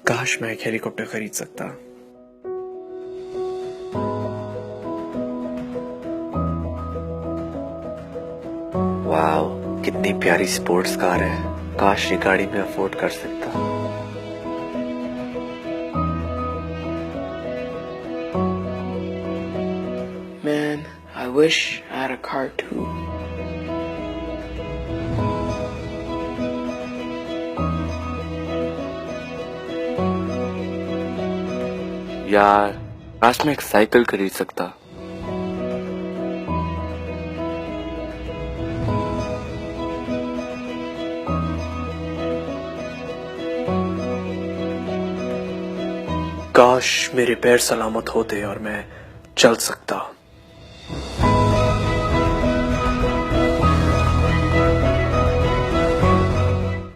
काश मैं एक हेलीकॉप्टर खरीद सकता। वाओ, कितनी प्यारी स्पोर्ट्स कार है। काश ये गाड़ी में अफोर्ड कर सकता। Man, I wish I had a car too. यार, काश मैं एक साइकिल खरीद सकता। काश मेरे पैर सलामत होते और मैं चल सकता।